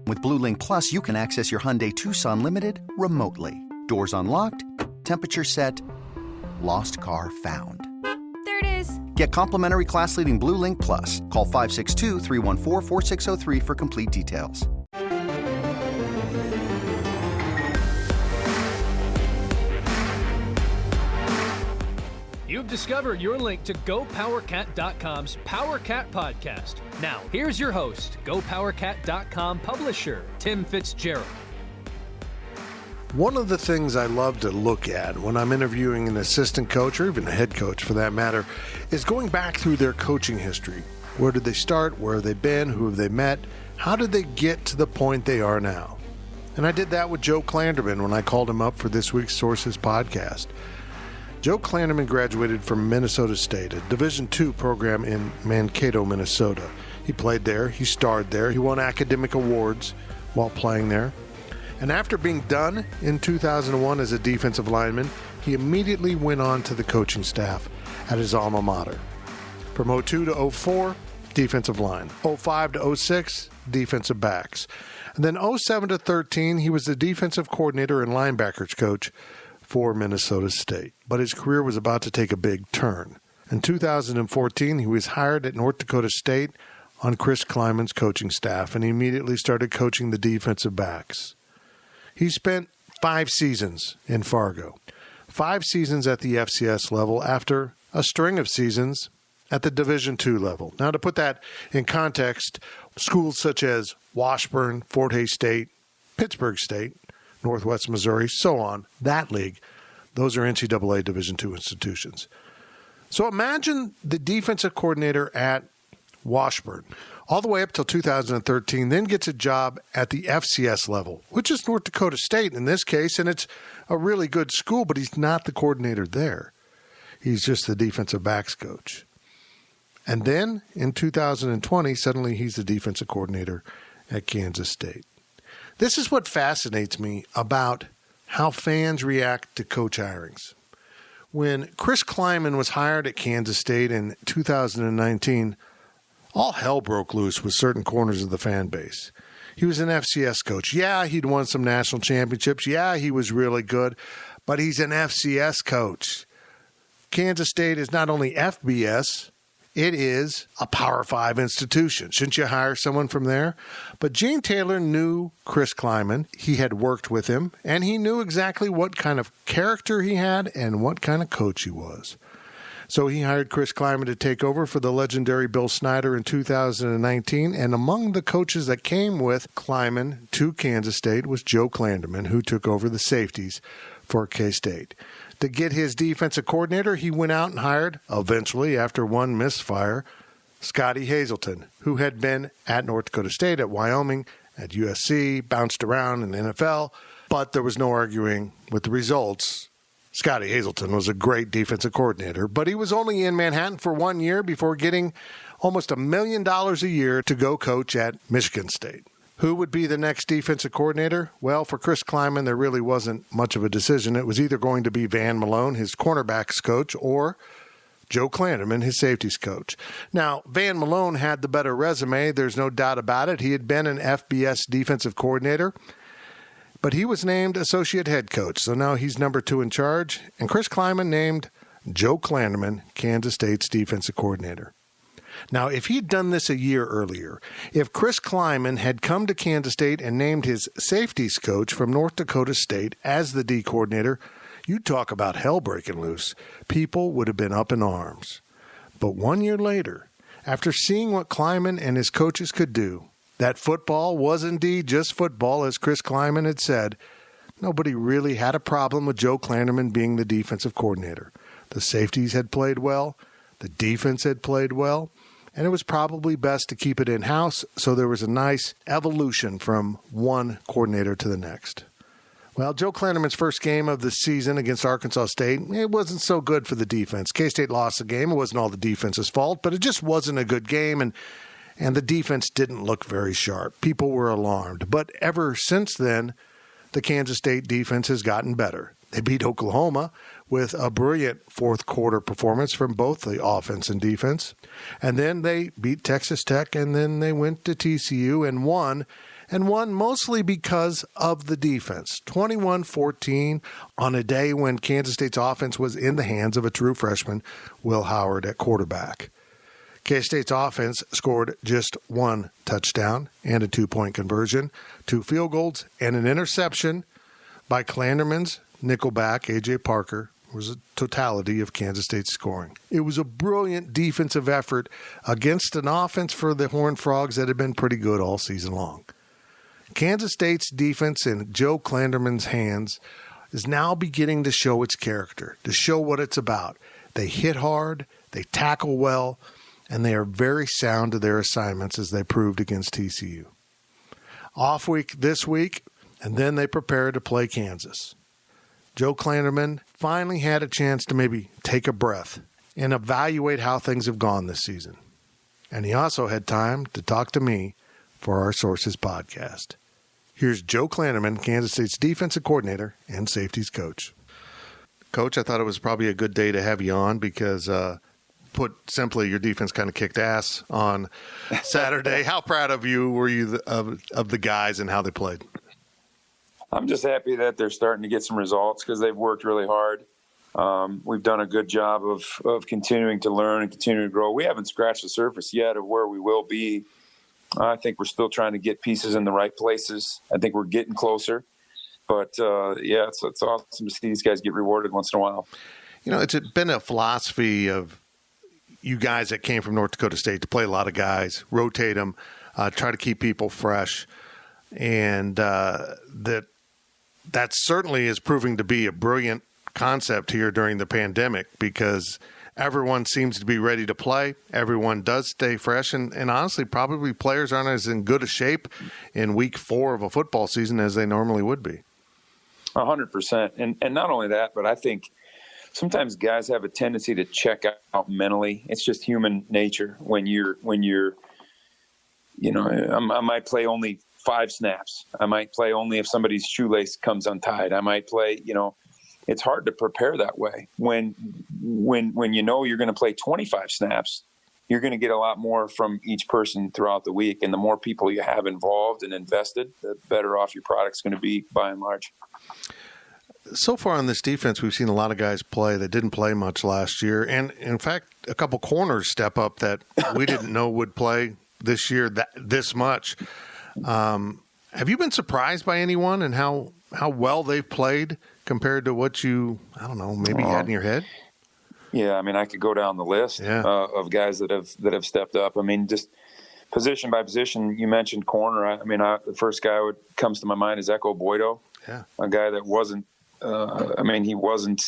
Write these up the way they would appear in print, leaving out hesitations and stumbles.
With Blue Link Plus, you can access your Hyundai Tucson Limited remotely. Doors unlocked, temperature set, lost car found. There it is. Get complimentary class-leading Blue Link Plus. Call 562-314-4603 for complete details. You've discovered your link to GoPowercat.com's Powercat Podcast. Now, here's your host, GoPowercat.com publisher, Tim Fitzgerald. One of the things I love to look at when I'm interviewing an assistant coach, or even a head coach for that matter, is going back through their coaching history. Where did they start? Where have they been? Who have they met? How did they get to the point they are now? And I did that with Joe Klanderman when I called him up for this week's Sources Podcast. Joe Klanderman graduated from Minnesota State, a Division II program in Mankato, Minnesota. He played there, he starred there, he won academic awards while playing there. And after being done in 2001 as a defensive lineman, he immediately went on to the coaching staff at his alma mater. From 02 to 04, defensive line. 05 to 06, defensive backs. And then 07 to 13, he was the defensive coordinator and linebackers coach for Minnesota State. But his career was about to take a big turn. In 2014, he was hired at North Dakota State on Chris Kleiman's coaching staff, and he immediately started coaching the defensive backs. He spent 5 seasons in Fargo, 5 seasons at the FCS level after a string of seasons at the Division II level. Now, to put that in context, schools such as Washburn, Fort Hays State, Pittsburgh State, Northwest Missouri, so on, that league, those are NCAA Division II institutions. So imagine the defensive coordinator at Washburn, all the way up till 2013, then gets a job at the FCS level, which is North Dakota State in this case, and it's a really good school, but he's not the coordinator there. He's just the defensive backs coach. And then in 2020, suddenly he's the defensive coordinator at Kansas State. This is what fascinates me about how fans react to coach hirings. When Chris Kleiman was hired at Kansas State in 2019, all hell broke loose with certain corners of the fan base. He was an FCS coach. Yeah, he'd won some national championships. Yeah, he was really good, but he's an FCS coach. Kansas State is not only FBS, it is a Power 5 institution. Shouldn't you hire someone from there? But Gene Taylor knew Chris Kleiman. He had worked with him, and he knew exactly what kind of character he had and what kind of coach he was. So he hired Chris Kleiman to take over for the legendary Bill Snyder in 2019, and among the coaches that came with Kleiman to Kansas State was Joe Klanderman, who took over the safeties for K-State. To get his defensive coordinator, he went out and hired, eventually after one misfire, Scotty Hazelton, who had been at North Dakota State, at Wyoming, at USC, bounced around in the NFL, but there was no arguing with the results. Scotty Hazelton was a great defensive coordinator, but he was only in Manhattan for 1 year before getting almost $1 million a year to go coach at Michigan State. Who would be the next defensive coordinator? Well, for Chris Kleiman, there really wasn't much of a decision. It was either going to be Van Malone, his cornerbacks coach, or Joe Klanderman, his safeties coach. Now, Van Malone had the better resume. There's no doubt about it. He had been an FBS defensive coordinator, but he was named associate head coach. So now he's number 2 in charge. And Chris Kleiman named Joe Klanderman Kansas State's defensive coordinator. Now, if he'd done this a year earlier, if Chris Kleiman had come to Kansas State and named his safeties coach from North Dakota State as the D coordinator, you talk about hell breaking loose. People would have been up in arms. But 1 year later, after seeing what Kleiman and his coaches could do, that football was indeed just football, as Chris Kleiman had said, nobody really had a problem with Joe Klanderman being the defensive coordinator. The safeties had played well. The defense had played well. And it was probably best to keep it in-house, so there was a nice evolution from one coordinator to the next. Well, Joe Klanderman's first game of the season against Arkansas State, it wasn't so good for the defense. K-State lost the game. It wasn't all the defense's fault, but it just wasn't a good game, and the defense didn't look very sharp. People were alarmed. But ever since then, the Kansas State defense has gotten better. They beat Oklahoma with a brilliant fourth quarter performance from both the offense and defense. And then they beat Texas Tech, and then they went to TCU and won and won mostly because of the defense. 21-14 on a day when Kansas State's offense was in the hands of a true freshman, Will Howard, at quarterback. K-State's offense scored just one touchdown and a 2-point conversion, 2 field goals, and an interception by Klanderman's nickelback, A.J. Parker. Was a totality of Kansas State's scoring. It was a brilliant defensive effort against an offense for the Horned Frogs that had been pretty good all season long. Kansas State's defense in Joe Klanderman's hands is now beginning to show its character, to show what it's about. They hit hard, they tackle well, and they are very sound to their assignments, as they proved against TCU. Off week this week, and then they prepare to play Kansas. Joe Klanderman finally had a chance to maybe take a breath and evaluate how things have gone this season. And he also had time to talk to me for our Sources podcast. Here's Joe Klanderman, Kansas State's defensive coordinator and safeties coach. Coach, I thought it was probably a good day to have you on because, put simply, your defense kind of kicked ass on Saturday. How proud of you were you of the guys and how they played? I'm just happy that they're starting to get some results because they've worked really hard. We've done a good job of continuing to learn and continuing to grow. We haven't scratched the surface yet of where we will be. I think we're still trying to get pieces in the right places. I think we're getting closer. But, it's awesome to see these guys get rewarded once in a while. You know, it's been a philosophy of you guys that came from North Dakota State to play a lot of guys, rotate them, try to keep people fresh. And that certainly is proving to be a brilliant concept here during the pandemic because everyone seems to be ready to play. Everyone does stay fresh. And honestly, probably players aren't as in good a shape in week 4 of a football season as they normally would be. 100%. And not only that, but I think sometimes guys have a tendency to check out mentally. It's just human nature when you're I might play only 5 snaps. I might play only if somebody's shoelace comes untied. I might play, it's hard to prepare that way. When you know you're going to play 25 snaps, you're going to get a lot more from each person throughout the week. And the more people you have involved and invested, the better off your product's going to be by and large. So far on this defense, we've seen a lot of guys play that didn't play much last year. And in fact, a couple corners step up that we didn't know would play this year this much. Have you been surprised by anyone and how well they've played compared to what you, maybe had in your head? Yeah, I mean, I could go down the list of guys that have stepped up. I mean, just position by position. You mentioned corner. The first guy that comes to my mind is Echo Boydo, a guy that wasn't. He wasn't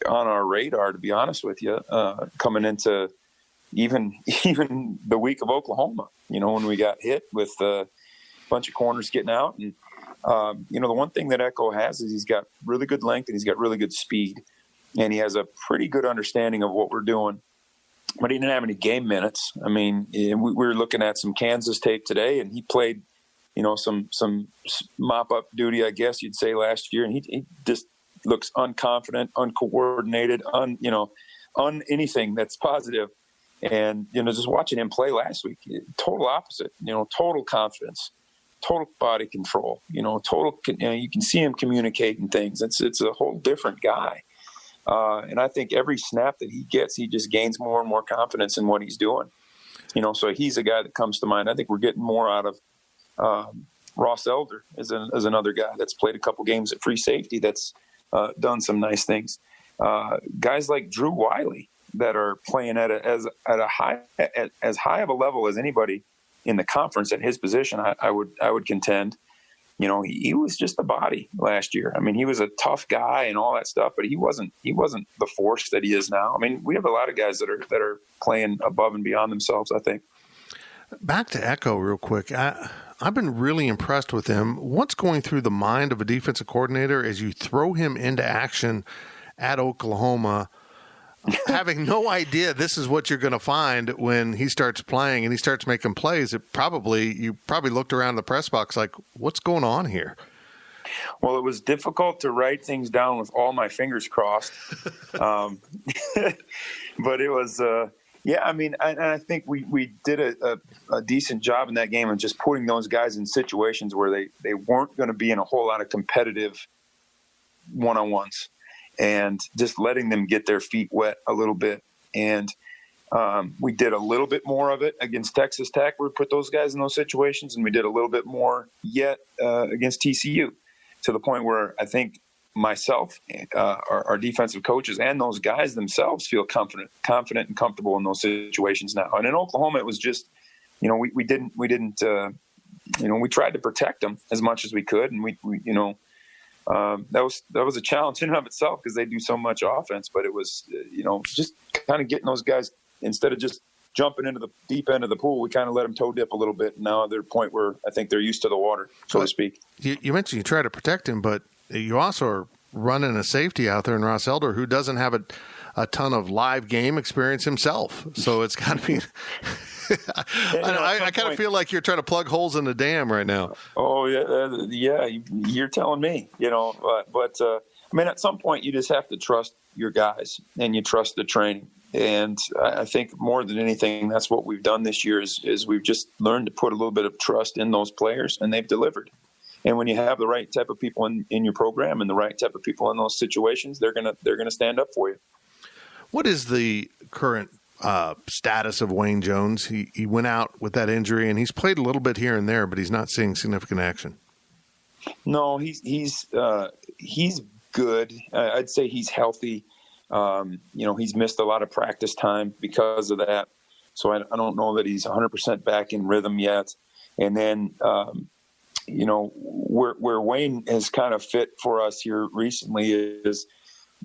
on our radar, to be honest with you, coming into even the week of Oklahoma. When we got hit with a bunch of corners getting out, and the one thing that Echo has is he's got really good length and he's got really good speed. And he has a pretty good understanding of what we're doing, but he didn't have any game minutes. I mean, we were looking at some Kansas tape today, and he played, some mop-up duty, I guess you'd say, last year, and he just looks unconfident, uncoordinated, anything that's positive. And, just watching him play last week, total opposite, total confidence, total body control, you can see him communicating things. It's a whole different guy. And I think every snap that he gets, he just gains more and more confidence in what he's doing. So he's a guy that comes to mind. I think we're getting more out of Ross Elder as another guy that's played a couple games at free safety that's done some nice things. Guys like Drew Wiley that are playing at as high of a level as anybody in the conference at his position. I would contend. He was just a body last year. I mean, he was a tough guy and all that stuff, but he wasn't the force that he is now. I mean, we have a lot of guys that are playing above and beyond themselves, I think. Back to Echo real quick. I've been really impressed with him. What's going through the mind of a defensive coordinator as you throw him into action at Oklahoma, having no idea this is what you're going to find when he starts playing and he starts making plays? You probably looked around the press box like, what's going on here? Well, it was difficult to write things down with all my fingers crossed. But it was, Yeah, I mean, and I think we did a decent job in that game of just putting those guys in situations where they weren't going to be in a whole lot of competitive one-on-ones and just letting them get their feet wet a little bit. And we did a little bit more of it against Texas Tech, where we put those guys in those situations, and we did a little bit more yet against TCU, to the point where I think myself, our defensive coaches, and those guys themselves feel confident and comfortable in those situations now. And in Oklahoma, it was just, we didn't, we tried to protect them as much as we could, and we that was a challenge in and of itself because they do so much offense. But it was, just kind of getting those guys, instead of just jumping into the deep end of the pool, we kind of let them toe dip a little bit. And now they're at a point where I think they're used to the water, so to speak. You mentioned you try to protect him, but you also are running a safety out there in Ross Elder who doesn't have a ton of live game experience himself. So it's got to be I kind of feel like you're trying to plug holes in the dam right now. Oh, yeah, you're telling me, but I mean, at some point you just have to trust your guys and you trust the training. And I think more than anything, that's what we've done this year is we've just learned to put a little bit of trust in those players, and they've delivered. And when you have the right type of people in your program and the right type of people in those situations, they're gonna stand up for you. What is the current status of Wayne Jones? He went out with that injury, and he's played a little bit here and there, but he's not seeing significant action. No, he's good. I'd say he's healthy. He's missed a lot of practice time because of that. So I don't know that he's 100% back in rhythm yet. And then, where Wayne has kind of fit for us here recently is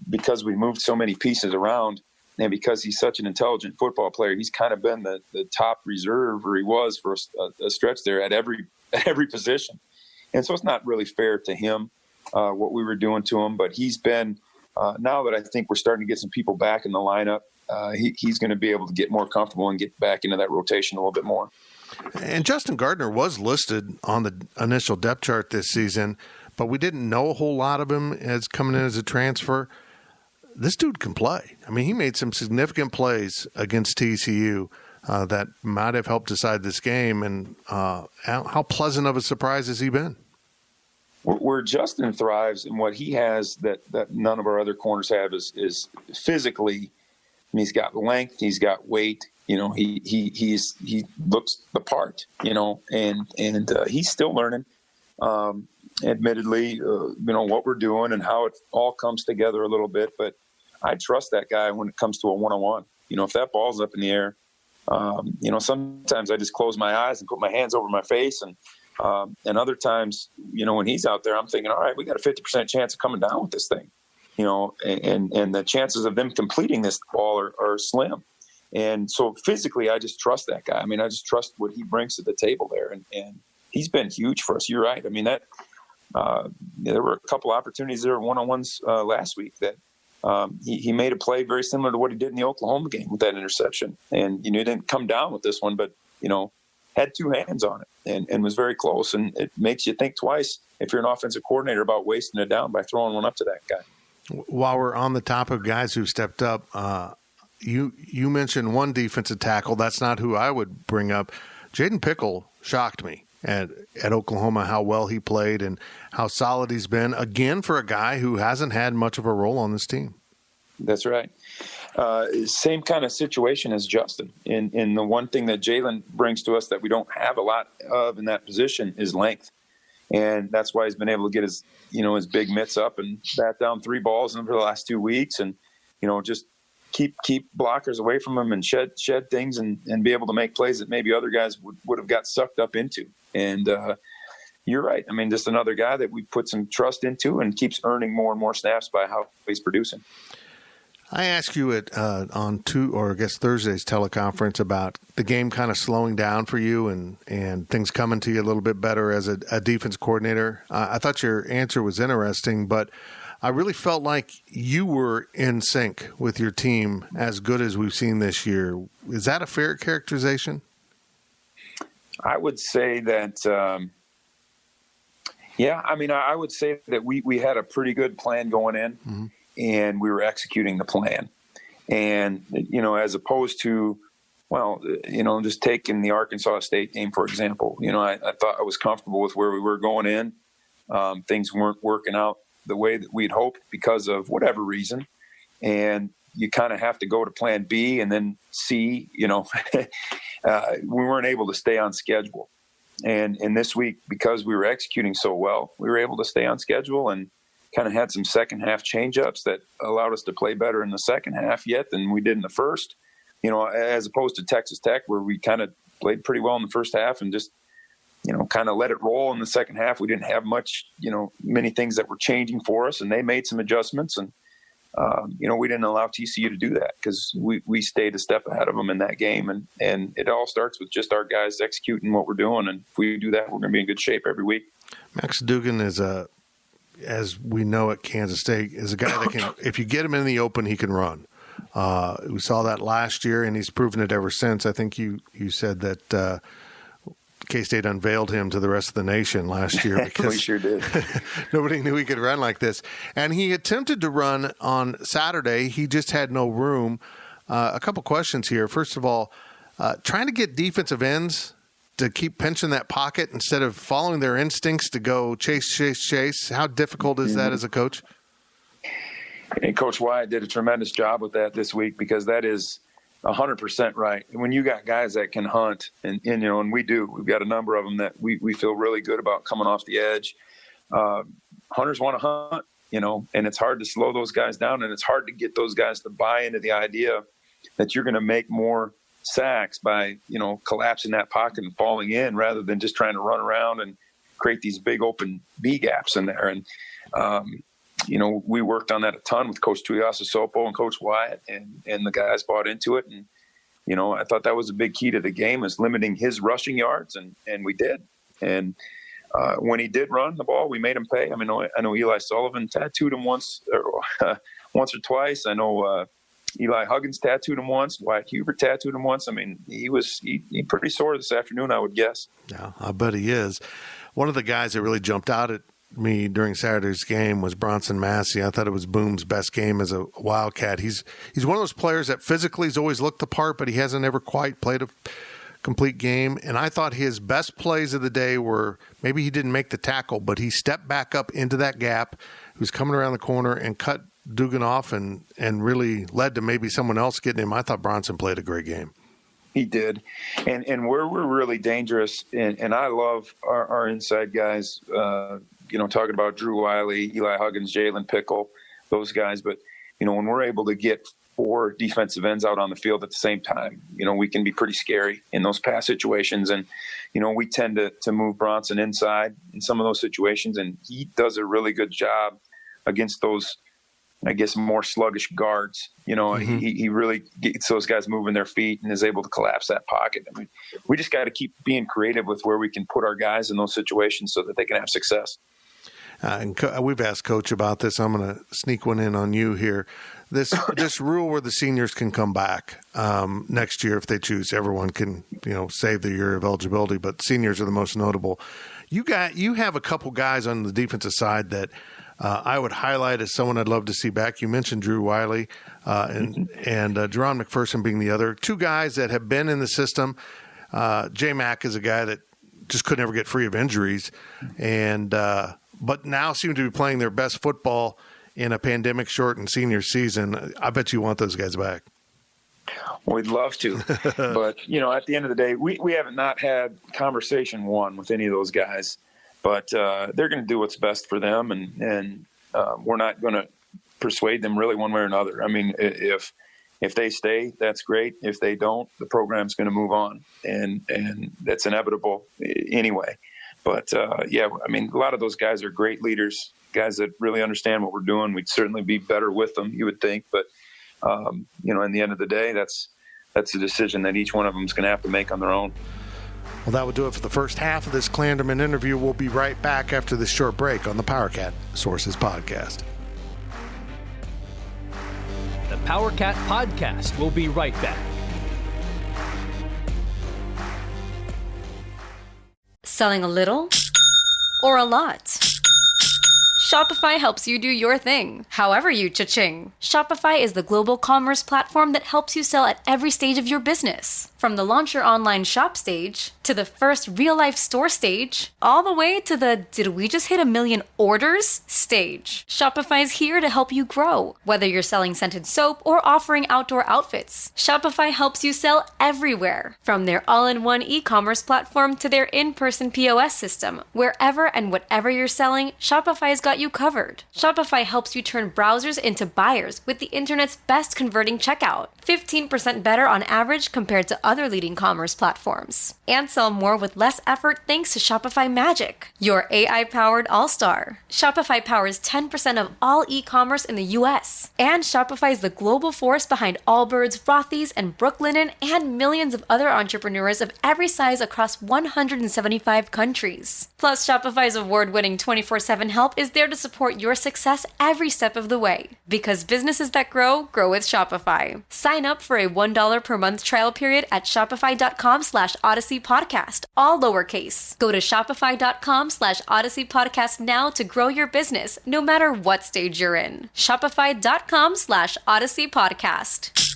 because we moved so many pieces around, and because he's such an intelligent football player, he's kind of been the top reserve, or he was for a stretch there at every position. And so it's not really fair to him what we were doing to him, but he's been now that I think we're starting to get some people back in the lineup, he's going to be able to get more comfortable and get back into that rotation a little bit more. And Justin Gardner was listed on the initial depth chart this season, but we didn't know a whole lot of him as coming in as a transfer. This dude can play. I mean, he made some significant plays against TCU that might have helped decide this game. And how pleasant of a surprise has he been? Where Justin thrives and what he has that none of our other corners have is physically. I mean, he's got length, he's got weight. He looks the part. And he's still learning. Admittedly, what we're doing and how it all comes together a little bit. But I trust that guy when it comes to a one-on-one. If that ball's up in the air, sometimes I just close my eyes and put my hands over my face, and other times, when he's out there, I'm thinking, all right, we got a 50% chance of coming down with this thing, and the chances of them completing this ball are slim. And so physically, I just trust that guy. I mean, I just trust what he brings to the table there, and he's been huge for us. You're right. I mean, that there were a couple opportunities there, one-on-ones last week that he made a play very similar to what he did in the Oklahoma game with that interception. And, he didn't come down with this one, but, had two hands on it and was very close. And it makes you think twice if you're an offensive coordinator about wasting it down by throwing one up to that guy. While we're on the topic of guys who stepped up, you mentioned one defensive tackle. That's not who I would bring up. Jaden Pickle shocked me at Oklahoma, how well he played and how solid he's been, again, for a guy who hasn't had much of a role on this team. That's right. Same kind of situation as Justin. And the one thing that Jalen brings to us that we don't have a lot of in that position is length. And that's why he's been able to get his big mitts up and bat down 3 balls over the last 2 weeks and, just keep blockers away from him and shed things and be able to make plays that maybe other guys would have got sucked up into. And you're right. I mean, just another guy that we put some trust into and keeps earning more and more snaps by how he's producing. I asked you on Thursday's teleconference about the game kind of slowing down for you and things coming to you a little bit better as a defense coordinator. I thought your answer was interesting, but I really felt like you were in sync with your team as good as we've seen this year. Is that a fair characterization? I would say that, I would say that we had a pretty good plan going in. Mm-hmm. And we were executing the plan. And, as opposed to Well, just taking the Arkansas State game, for example, I thought I was comfortable with where we were going in. Things weren't working out the way that we'd hoped because of whatever reason. And you kind of have to go to plan B and then C, we weren't able to stay on schedule. And this week, because we were executing so well, we were able to stay on schedule and kind of had some second half change-ups that allowed us to play better in the second half yet than we did in the first, as opposed to Texas Tech, where we kind of played pretty well in the first half and just, kind of let it roll in the second half. We didn't have much, many things that were changing for us, and they made some adjustments. And, we didn't allow TCU to do that because we stayed a step ahead of them in that game. And it all starts with just our guys executing what we're doing. And if we do that, we're going to be in good shape every week. Max Duggan is as we know at Kansas State, is a guy that can, if you get him in the open, he can run. We saw that last year, and he's proven it ever since. I think you said that K-State unveiled him to the rest of the nation last year because we sure did. Nobody knew he could run like this. And he attempted to run on Saturday. He just had no room. A couple questions here. First of all, trying to get defensive ends to keep pinching that pocket instead of following their instincts to go chase. How difficult is that as a coach? And Coach Wyatt did a tremendous job with that this week because that is 100% right. When you got guys that can hunt, and we do, we've got a number of them that we feel really good about coming off the edge. Hunters want to hunt, and it's hard to slow those guys down, and it's hard to get those guys to buy into the idea that you're going to make more sacks by, collapsing that pocket and falling in rather than just trying to run around and create these big open B gaps in there. And, we worked on that a ton with Coach Tuiasosopo and Coach Wyatt, and the guys bought into it. And, I thought that was a big key to the game, is limiting his rushing yards, and we did. And when he did run the ball, we made him pay. I mean, I know Eli Sullivan tattooed him once or twice. I know Eli Huggins tattooed him once. Wyatt Hubert tattooed him once. I mean, he pretty sore this afternoon, I would guess. Yeah, I bet he is. One of the guys that really jumped out at me during Saturday's game was Bronson Massey. I thought it was Boom's best game as a Wildcat. He's one of those players that physically has always looked the part, but he hasn't ever quite played a complete game. And I thought his best plays of the day were, maybe he didn't make the tackle, but he stepped back up into that gap. He was coming around the corner and cut Duggan off and really led to maybe someone else getting him. I thought Bronson played a great game. He did. And where we're really dangerous, and I love our inside guys, talking about Drew Wiley, Eli Huggins, Jalen Pickle, those guys. But, when we're able to get 4 defensive ends out on the field at the same time, we can be pretty scary in those pass situations. And, we tend to move Bronson inside in some of those situations, and he does a really good job against those, I guess, more sluggish guards. He really gets those guys moving their feet and is able to collapse that pocket. I mean, we just got to keep being creative with where we can put our guys in those situations so that they can have success. And we've asked Coach about this. I'm going to sneak one in on you here. This rule where the seniors can come back next year if they choose. Everyone can, save the year of eligibility, but seniors are the most notable. You have a couple guys on the defensive side that I would highlight as someone I'd love to see back. You mentioned Drew Wiley and Jerron McPherson being the other. 2 guys that have been in the system. J-Mac is a guy that just could never get free of injuries, but now seem to be playing their best football in a pandemic-shortened senior season. I bet you want those guys back. We'd love to. But, at the end of the day, we haven't not had conversation one with any of those guys. But they're going to do what's best for them, and we're not going to persuade them really one way or another. I mean, if they stay, that's great. If they don't, the program's going to move on, and that's inevitable anyway. But, a lot of those guys are great leaders, guys that really understand what we're doing. We'd certainly be better with them, you would think. But, in the end of the day, that's a decision that each one of them is going to have to make on their own. Well, that will do it for the first half of this Klanderman interview. We'll be right back after this short break on the Powercat Sources Podcast. The Powercat Podcast will be right back. Selling a little or a lot? Shopify helps you do your thing, however you cha-ching. Shopify is the global commerce platform that helps you sell at every stage of your business. From the launch your online shop stage, to the first real-life store stage, all the way to the did we just hit 1 million orders stage. Shopify's here to help you grow. Whether you're selling scented soap or offering outdoor outfits, Shopify helps you sell everywhere. From their all-in-one e-commerce platform to their in-person POS system, wherever and whatever you're selling, Shopify's got you covered. Shopify helps you turn browsers into buyers with the internet's best converting checkout, 15% better on average compared to other leading commerce platforms. And sell more with less effort thanks to Shopify Magic, your AI-powered all-star. Shopify powers 10% of all e-commerce in the US. And Shopify is the global force behind Allbirds, Rothy's, and Brooklinen, and millions of other entrepreneurs of every size across 175 countries. Plus, Shopify's award-winning 24/7 help is there to support your success every step of the way. Because businesses that grow, grow with Shopify. Sign up for a $1 per month trial period at shopify.com/Odyssey Podcast, all lowercase. Go to shopify.com/Odyssey Podcast now to grow your business, no matter what stage you're in. Shopify.com/Odyssey Podcast.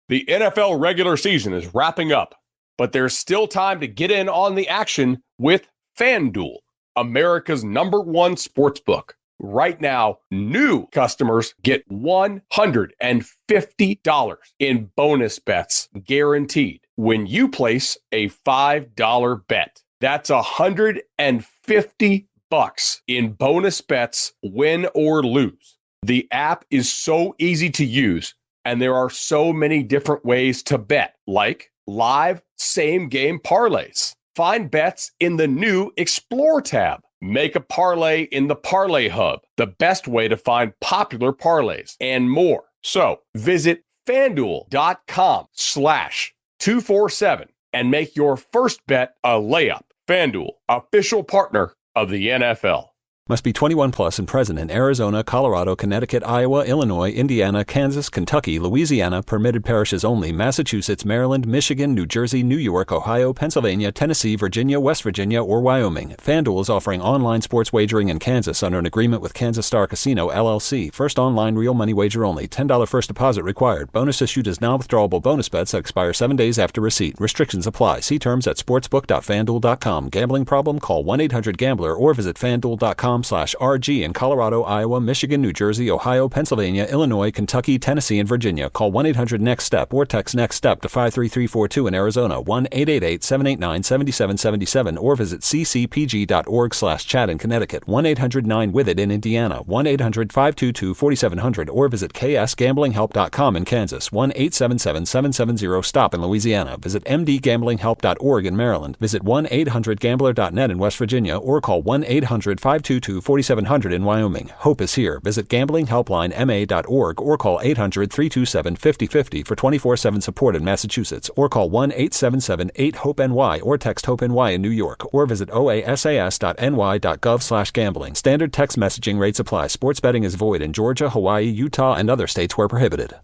The NFL regular season is wrapping up, but there's still time to get in on the action with FanDuel, America's #1 sportsbook. Right now, new customers get $150 in bonus bets guaranteed when you place a $5 bet. That's $150 in bonus bets, win or lose. The app is so easy to use, and there are so many different ways to bet, like live same-game parlays. Find bets in the new Explore tab. Make a parlay in the Parlay Hub, the best way to find popular parlays, and more. So visit FanDuel.com/247 and make your first bet a layup. FanDuel, official partner of the NFL. Must be 21 plus and present in Arizona, Colorado, Connecticut, Iowa, Illinois, Indiana, Kansas, Kentucky, Louisiana, permitted parishes only, Massachusetts, Maryland, Michigan, New Jersey, New York, Ohio, Pennsylvania, Tennessee, Virginia, West Virginia, or Wyoming. FanDuel is offering online sports wagering in Kansas under an agreement with Kansas Star Casino, LLC. First online real money wager only. $10 first deposit required. Bonus issued as non-withdrawable bonus bets that expire 7 days after receipt. Restrictions apply. See terms at sportsbook.fanduel.com. Gambling problem? Call 1-800-GAMBLER or visit fanduel.com/RG in Colorado, Iowa, Michigan, New Jersey, Ohio, Pennsylvania, Illinois, Kentucky, Tennessee, and Virginia. Call 1-800-NEXT-STEP or text NEXT-STEP to 53342 in Arizona, 1-888-789-7777, or visit ccpg.org/chat in Connecticut, 1-800-9-WITH-IT in Indiana, 1-800-522-4700, or visit ksgamblinghelp.com in Kansas, 1-877-770-STOP in Louisiana. Visit mdgamblinghelp.org in Maryland. Visit 1-800-GAMBLER.net in West Virginia, or call 1-800-522-4700 in Wyoming. Hope is here. Visit gamblinghelplinema.org or call 800-327-5050 for 24/7 support in Massachusetts, or call 1-877-8-HOPE-NY or text HOPE-NY in New York, or visit oasas.ny.gov/gambling. Standard text messaging rates apply. Sports betting is void in Georgia, Hawaii, Utah, and other states where prohibited.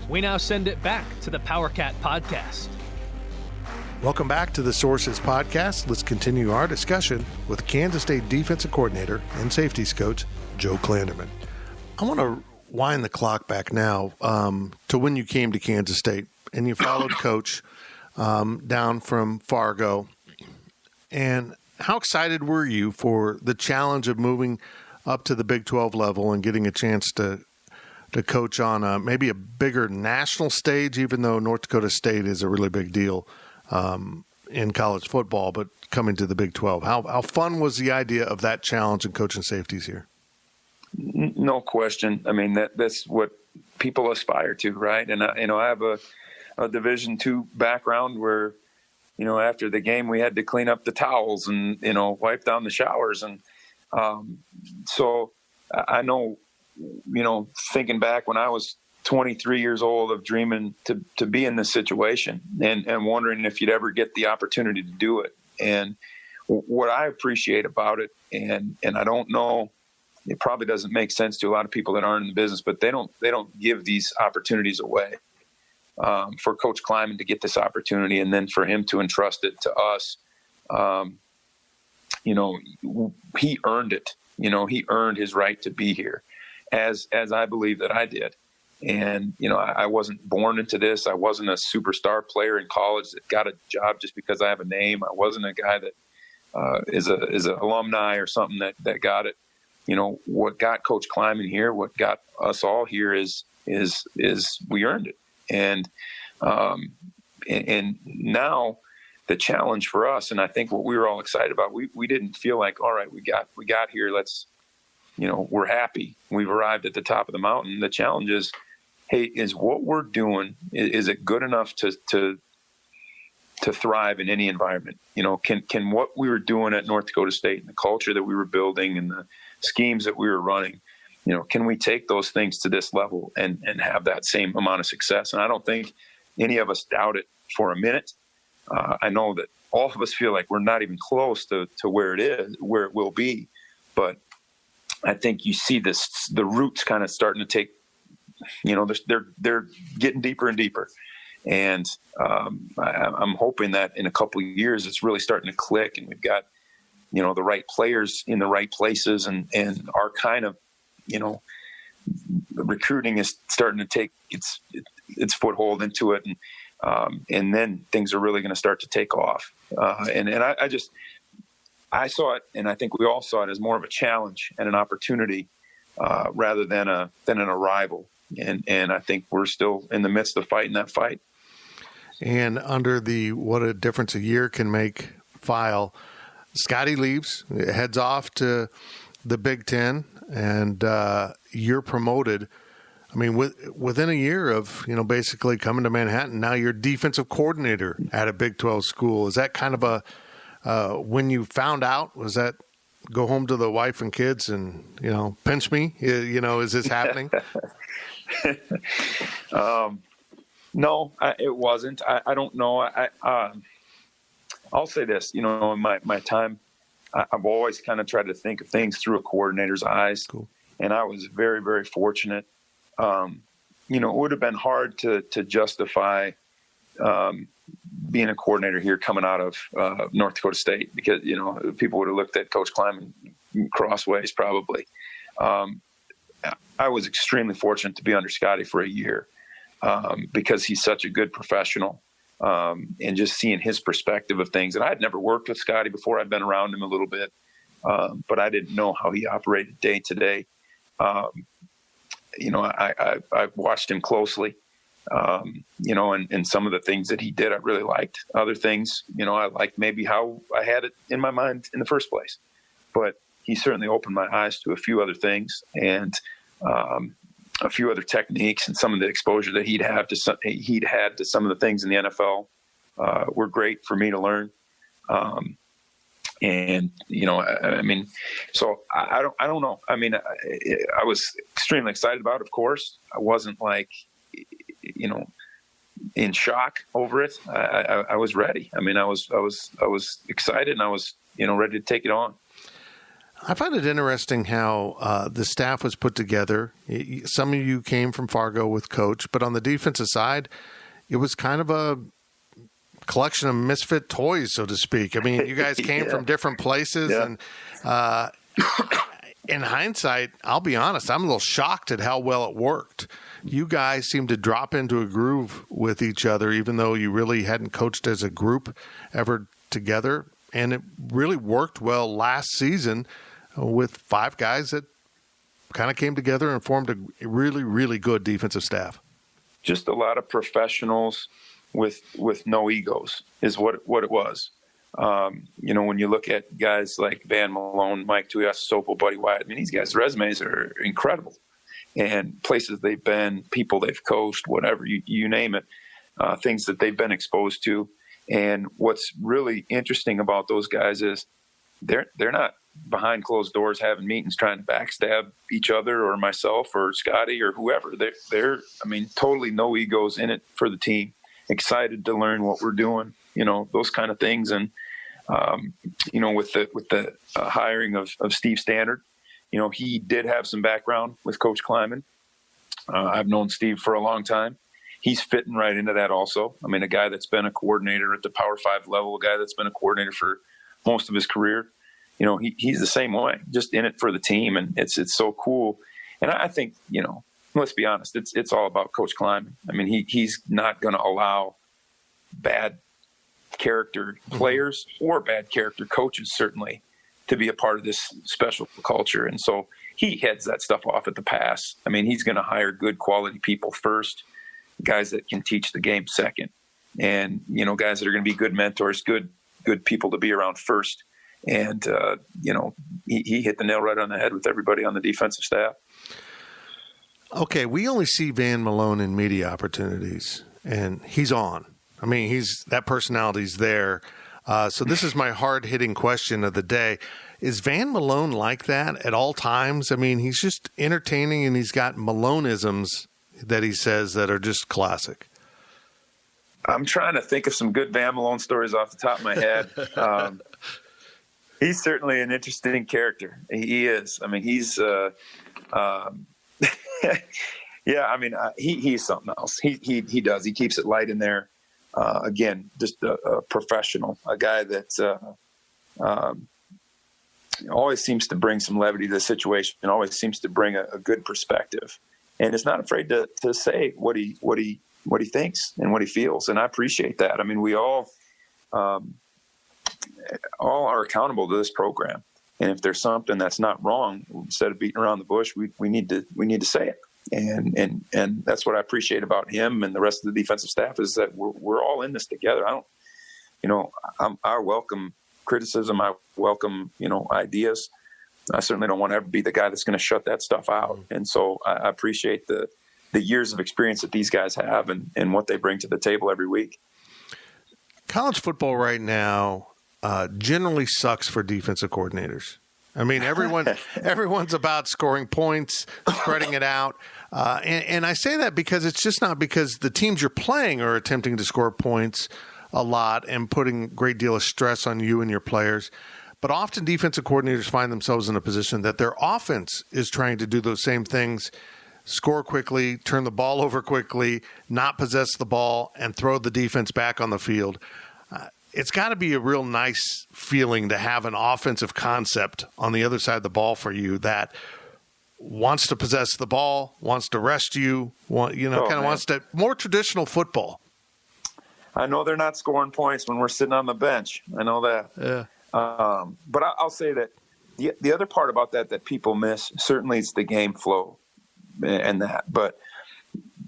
We now send it back to the Powercat Podcast. Welcome back to the Sources Podcast. Let's continue our discussion with Kansas State defensive coordinator and safeties coach, Joe Klanderman. I want to wind the clock back now to when you came to Kansas State and you followed Coach down from Fargo. And how excited were you for the challenge of moving up to the Big 12 level and getting a chance to coach on maybe a bigger national stage, even though North Dakota State is a really big deal in college football, but coming to the Big 12. How fun was the idea of that challenge and coaching safeties here? No question. I mean, that's what people aspire to, right? And I have a Division II background where, after the game we had to clean up the towels and, wipe down the showers. And so I know, thinking back when I was 23 years old of dreaming to be in this situation and wondering if you'd ever get the opportunity to do it. And what I appreciate about it, and I don't know, it probably doesn't make sense to a lot of people that aren't in the business, but they don't give these opportunities away. for Coach Klanderman to get this opportunity, and then for him to entrust it to us. He earned it. He earned his right to be here, as I believe that I did. And, I wasn't born into this. I wasn't a superstar player in college that got a job just because I have a name. I wasn't a guy that is an alumni or something that got it. What got Coach Klanderman here, what got us all here is we earned it. And now the challenge for us, and I think what we were all excited about, we didn't feel like, all right, we got here. Let's, we're happy. We've arrived at the top of the mountain. The challenge is, hey, is what we're doing, is it good enough to thrive in any environment? Can what we were doing at North Dakota State and the culture that we were building and the schemes that we were running, can we take those things to this level and have that same amount of success? And I don't think any of us doubt it for a minute. I know that all of us feel like we're not even close to where it will be. But I think you see the roots kind of starting to take, they're getting deeper and deeper. And I'm hoping that in a couple of years, it's really starting to click, and we've got, the right players in the right places, and our kind of, recruiting is starting to take its foothold into it. And then things are really going to start to take off. And I saw it, and I think we all saw it as more of a challenge and an opportunity rather than an arrival. And I think we're still in the midst of fighting that fight. And under the what a difference a year can make file, Scotty leaves, heads off to the Big Ten, and you're promoted. I mean, within a year of, basically coming to Manhattan, now you're defensive coordinator at a Big 12 school. Is that kind of when you found out, was that go home to the wife and kids and, pinch me? Is this happening? No, it wasn't. I don't know. I'll say this, in my time, I've always kind of tried to think of things through a coordinator's eyes. Cool. And I was very, very fortunate. It would have been hard to justify being a coordinator here coming out of North Dakota State, because, people would have looked at Coach Klanderman crossways probably. I was extremely fortunate to be under Scotty for a year because he's such a good professional, and just seeing his perspective of things. And I had never worked with Scotty before. I'd been around him a little bit, but I didn't know how he operated day to day. I watched him closely, and some of the things that he did, I really liked. Other things, I liked maybe how I had it in my mind in the first place. But he certainly opened my eyes to a few other things, and a few other techniques, and some of the exposure that he'd had to some of the things in the NFL were great for me to learn. And, so I don't know. I mean, I was extremely excited about it, of course. I wasn't like, in shock over it. I was ready. I mean, I was excited, and I was, ready to take it on. I find it interesting how the staff was put together. Some of you came from Fargo with Coach, but on the defensive side, it was kind of a collection of misfit toys, so to speak. I mean, you guys came from different places, and in hindsight, I'll be honest, I'm a little shocked at how well it worked. You guys seemed to drop into a groove with each other, even though you really hadn't coached as a group ever together, and it really worked well last season with 5 guys that kind of came together and formed a really, really good defensive staff. Just a lot of professionals with no egos is what it was. When you look at guys like Van Malone, Mike Tuiasosopo, Buddy Wyatt, I mean, these guys' resumes are incredible. And places they've been, people they've coached, whatever, you name it, things that they've been exposed to. And what's really interesting about those guys is they're not behind closed doors having meetings trying to backstab each other or myself or Scotty or whoever. They're totally no egos in it for the team, excited to learn what we're doing, those kind of things. And, with the hiring of Steve Standard, he did have some background with Coach Klanderman. I've known Steve for a long time, he's fitting right into that also. I mean, a guy that's been a coordinator at the Power 5 level, a guy that's been a coordinator for most of his career. You know, he's the same way, just in it for the team. And it's so cool. And I think, you know, let's be honest, it's all about Coach Klanderman. I mean, he's not going to allow bad character players or bad character coaches, certainly, to be a part of this special culture. And so he heads that stuff off at the pass. I mean, he's going to hire good quality people first, guys that can teach the game second, and, you know, guys that are going to be good mentors, good people to be around first. And, you know, he hit the nail right on the head with everybody on the defensive staff. Okay, we only see Van Malone in media opportunities, and he's on. I mean, that personality's there. So this is my hard-hitting question of the day. Is Van Malone like that at all times? I mean, he's just entertaining, and he's got Maloneisms that he says that are just classic. I'm trying to think of some good Van Malone stories off the top of my head. He's certainly an interesting character. He is. I mean, he's yeah, I mean, he's something else. He does. He keeps it light in there. Again, just a professional, a guy that always seems to bring some levity to the situation and always seems to bring a good perspective. And is not afraid to say what he thinks and what he feels. And I appreciate that. I mean, we all are accountable to this program. And if there's something that's not wrong, instead of beating around the bush, we need to say it. And that's what I appreciate about him and the rest of the defensive staff, is that we're all in this together. I welcome criticism. I welcome, ideas. I certainly don't want to ever be the guy that's going to shut that stuff out. And so I appreciate the years of experience that these guys have and what they bring to the table every week. College football right now generally sucks for defensive coordinators. I mean, everyone's about scoring points, spreading it out. And I say that because it's just not because the teams you're playing are attempting to score points a lot and putting a great deal of stress on you and your players. But often defensive coordinators find themselves in a position that their offense is trying to do those same things, score quickly, turn the ball over quickly, not possess the ball, and throw the defense back on the field. It's got to be a real nice feeling to have an offensive concept on the other side of the ball for you that wants to possess the ball, wants to rest you, wants to more traditional football. I know they're not scoring points when we're sitting on the bench. I know that. Yeah. But I'll say that the other part about that people miss, certainly it's the game flow and that. But,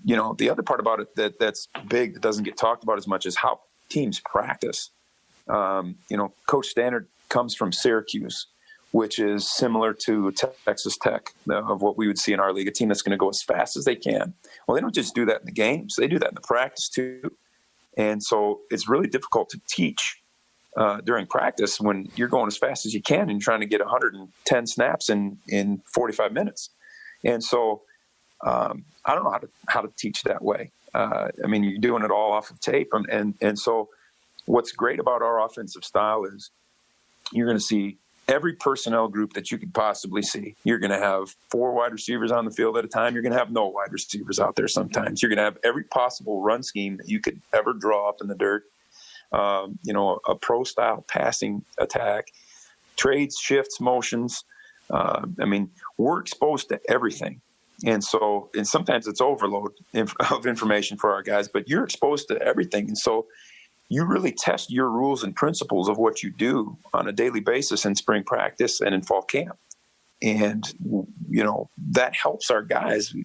the other part about it that's big that doesn't get talked about as much is how teams practice. Coach Standard comes from Syracuse, which is similar to Texas Tech, of what we would see in our league, a team that's going to go as fast as they can. Well, they don't just do that in the games. They do that in the practice too. And so it's really difficult to teach during practice when you're going as fast as you can and trying to get 110 snaps in 45 minutes. And so I don't know how to teach that way. You're doing it all off of tape. And so what's great about our offensive style is you're going to see every personnel group that you could possibly see. You're going to have 4 wide receivers on the field at a time. You're going to have no wide receivers out there sometimes. You're going to have every possible run scheme that you could ever draw up in the dirt. A pro-style passing attack, trades, shifts, motions. We're exposed to everything. And sometimes it's overload of information for our guys, but you're exposed to everything. And so you really test your rules and principles of what you do on a daily basis in spring practice and in fall camp. And, that helps our guys.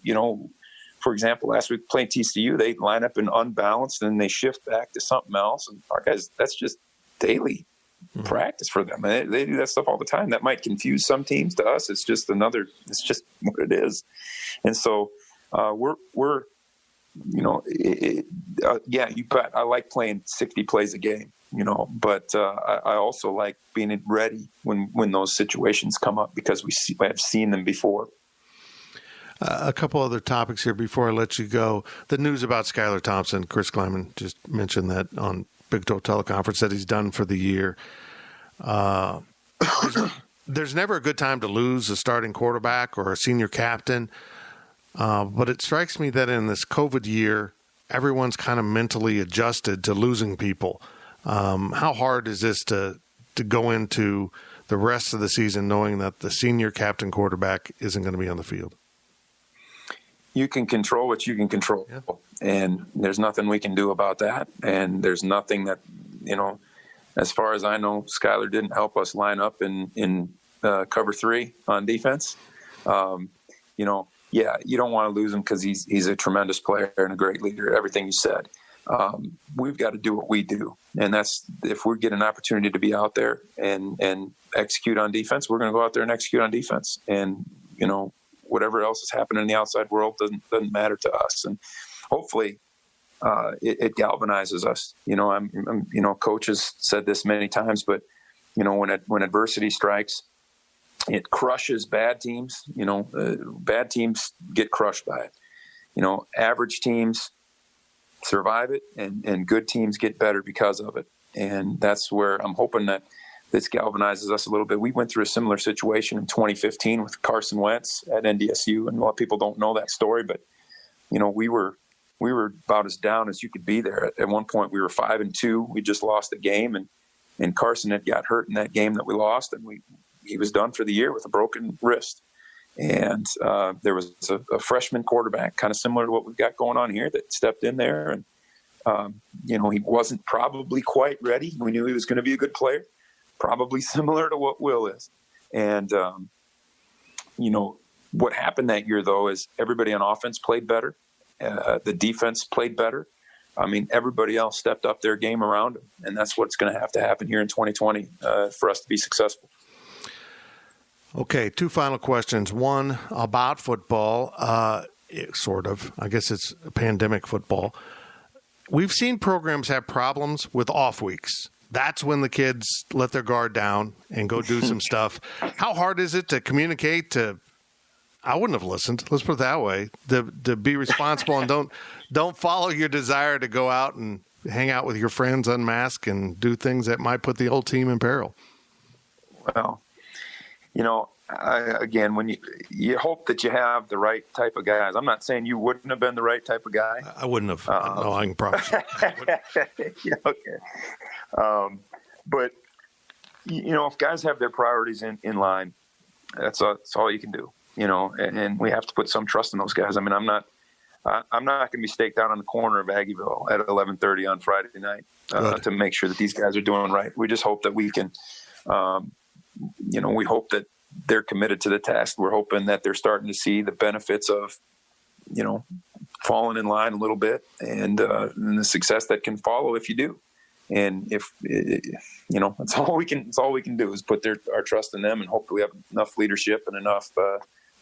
For example, last week playing TCU, they line up in unbalanced and they shift back to something else. And our guys, that's just daily practice for them. And they do that stuff all the time. That might confuse some teams. To us, it's just what it is. And so we're you bet. I like playing 60 plays a game, but I also like being ready when those situations come up because I have seen them before. A couple other topics here before I let you go. The news about Skylar Thompson. Chris Kleiman just mentioned that on Big 12 teleconference that he's done for the year. There's never a good time to lose a starting quarterback or a senior captain. But it strikes me that in this COVID year, everyone's kind of mentally adjusted to losing people. How hard is this to go into the rest of the season knowing that the senior captain quarterback isn't going to be on the field? You can control what you can control. Yeah. And there's nothing we can do about that. And there's nothing that, as far as I know, Skyler didn't help us line up in cover 3 on defense. You don't want to lose him because he's a tremendous player and a great leader, everything you said. We've got to do what we do. And that's, if we get an opportunity to be out there and execute on defense, we're going to go out there and execute on defense. And, whatever else is happening in the outside world doesn't matter to us. And hopefully it galvanizes us. Coach has said this many times, but when adversity strikes, it crushes bad teams. Bad teams get crushed by it. Average teams survive it, and good teams get better because of it. And that's where I'm hoping that this galvanizes us a little bit. We went through a similar situation in 2015 with Carson Wentz at NDSU, and a lot of people don't know that story, but we were about as down as you could be there. At one point, we were 5-2. We just lost the game, and Carson had got hurt in that game that we lost, and he was done for the year with a broken wrist. And there was a freshman quarterback, kind of similar to what we've got going on here, that stepped in there, and he wasn't probably quite ready. We knew he was going to be a good player, probably similar to what Will is. And what happened that year, though, is everybody on offense played better. The defense played better. I mean, everybody else stepped up their game around him, and that's what's going to have to happen here in 2020 for us to be successful. Okay, 2 final questions. One about football, sort of. I guess it's pandemic football. We've seen programs have problems with off weeks. That's when the kids let their guard down and go do some stuff. How hard is it to communicate to? I wouldn't have listened. Let's put it that way. To be responsible and don't follow your desire to go out and hang out with your friends, unmask, and do things that might put the whole team in peril. Well, again, when you hope that you have the right type of guys. I'm not saying you wouldn't have been the right type of guy. I wouldn't have. No, I can promise you. Okay. But if guys have their priorities in line, that's all you can do. And we have to put some trust in those guys. I mean, I'm not going to be staked out on the corner of Aggieville at 11:30 on Friday night to make sure that these guys are doing right. We just hope that we can, we hope that they're committed to the task. We're hoping that they're starting to see the benefits of, falling in line a little bit and the success that can follow if you do. And if, that's all we can do is put our trust in them and hope we have enough leadership and enough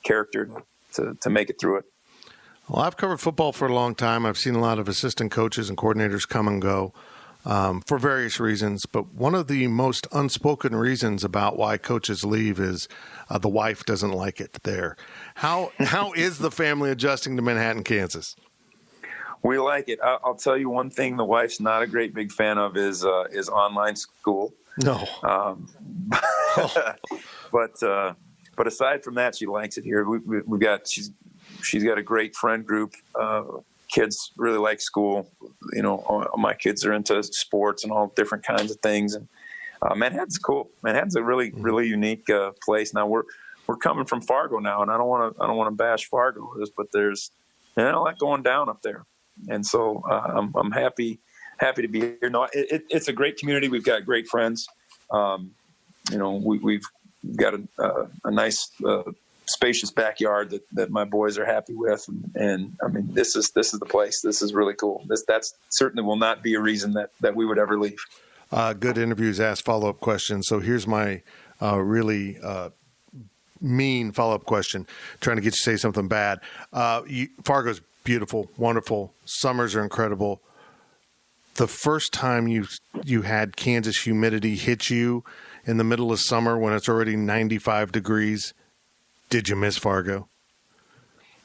character to make it through it. Well, I've covered football for a long time. I've seen a lot of assistant coaches and coordinators come and go for various reasons. But one of the most unspoken reasons about why coaches leave is the wife doesn't like it there. How is the family adjusting to Manhattan, Kansas? We like it. I'll tell you one thing the wife's not a great big fan of is online school. No. But aside from that, she likes it here. We've got she's got a great friend group. Kids really like school. All my kids are into sports and all different kinds of things. And Manhattan's cool. Manhattan's a really really unique place. Now we're coming from Fargo now, and I don't want to bash Fargo, but there's a lot going down up there. And so I'm happy to be here. No, it's a great community. We've got great friends. We've got a nice spacious backyard that my boys are happy with. And I mean, this is the place. This is really cool. That's certainly will not be a reason that we would ever leave. Good interviews ask follow-up questions. So here's my really mean follow-up question, trying to get you to say something bad. Fargo's beautiful, wonderful. Summers are incredible. The first time you had Kansas humidity hit you in the middle of summer when it's already 95 degrees, did you miss Fargo?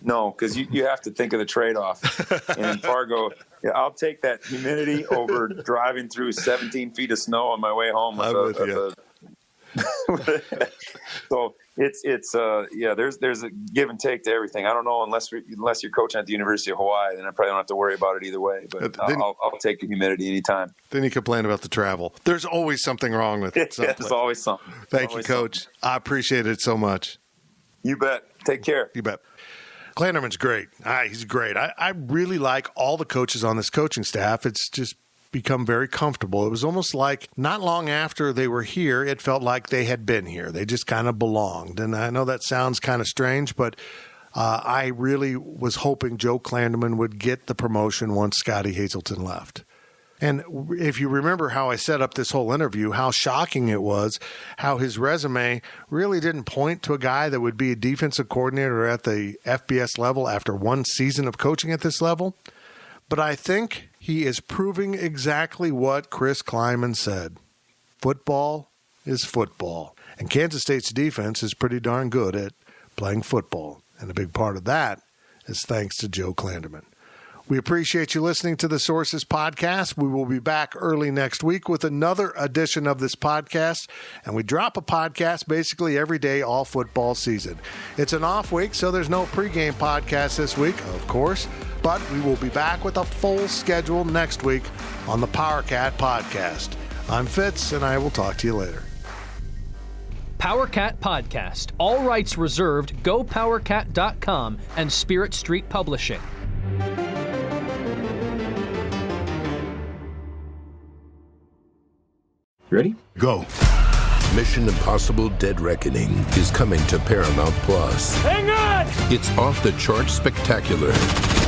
No, because you have to think of the trade-off. And Fargo, I'll take that humidity over driving through 17 feet of snow on my way home. I'm with you. So, There's a give and take to everything. I don't know, unless you're coaching at the University of Hawaii, then I probably don't have to worry about it either way. But I'll take the humidity anytime. Then you complain about the travel. There's always something wrong with it. There's always something. Thank you, Coach. Something. I appreciate it so much. You bet. Take care. You bet. Klanderman's great. He's great. I really like all the coaches on this coaching staff. It's just become very comfortable. It was almost like not long after they were here, it felt like they had been here. They just kind of belonged. And I know that sounds kind of strange, but I really was hoping Joe Klanderman would get the promotion once Scotty Hazelton left. And if you remember how I set up this whole interview, how shocking it was, how his resume really didn't point to a guy that would be a defensive coordinator at the FBS level after one season of coaching at this level. But I think he is proving exactly what Chris Kleiman said. Football is football. And Kansas State's defense is pretty darn good at playing football. And a big part of that is thanks to Joe Klanderman. We appreciate you listening to the Sources Podcast. We will be back early next week with another edition of this podcast. And we drop a podcast basically every day all football season. It's an off week, so there's no pregame podcast this week, of course. But we will be back with a full schedule next week on the Powercat Podcast. I'm Fitz, and I will talk to you later. Powercat Podcast. All rights reserved. GoPowercat.com and Spirit Street Publishing. Ready? Go. Mission Impossible Dead Reckoning is coming to Paramount Plus. Hang on! It's off-the-charts spectacular.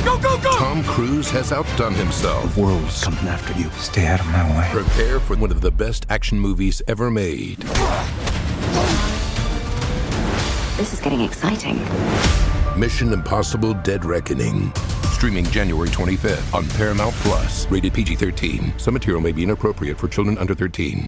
Go, go, go! Tom Cruise has outdone himself. The world's coming after you. Stay out of my way. Prepare for one of the best action movies ever made. This is getting exciting. Mission Impossible Dead Reckoning. Streaming January 25th on Paramount Plus. Rated PG-13. Some material may be inappropriate for children under 13.